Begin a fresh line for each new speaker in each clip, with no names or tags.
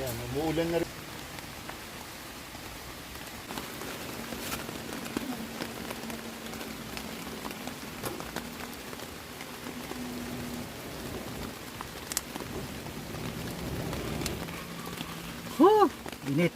Ayan, umuulan na rin.
Init.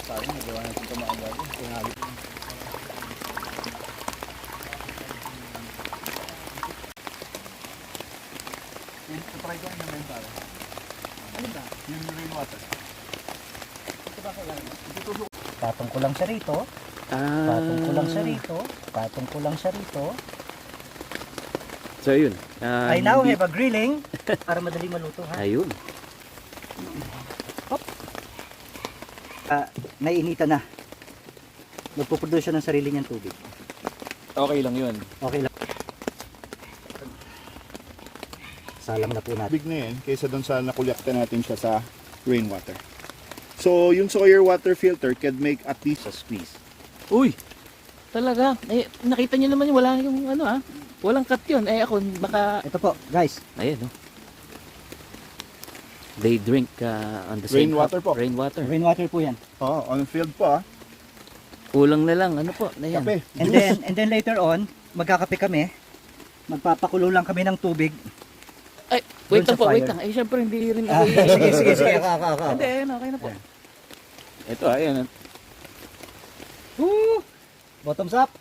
Sayang, nagawa natin ito maaga. Tingali. Try ko naman para. Ano ba? Yung rainwater. Ito ba kailangan?
Patong ko lang siya rito. Patong ko lang siya rito. Patong ko lang siya rito.
So yun.
I now have a grilling para madali maluto ha.
Ayun.
Naiinitan na. Magpuproduce siya ng sarili niyang tubig.
Okay lang yun.
Okay lang. Salang na po natin.
Big na yan kaysa doon sa nakulyakta natin siya sa rainwater. So, yung Sawyer water filter can make at least a squeeze.
Uy! Talaga? Eh, nakita niyo naman yung wala yung ano ah. Walang cut yun. Eh ako baka...
Ito po, guys.
Ayan no. They drink on the same
Rainwater
cup.
po.
Rainwater.
Rainwater po yan.
Oo, on field po ah.
Kulang na lang. Ano po? Ayan.
Kape.
And then later on, magkakape kami. Magpapakulo lang kami ng tubig.
Ay, wait
Doon
lang
sa
po. Wait
fire.
lang. Eh, syempre hindi rin ako.
Sige. Ako.
Hindi, okay na po.
Ito, ayan.
Woo! Bottoms up.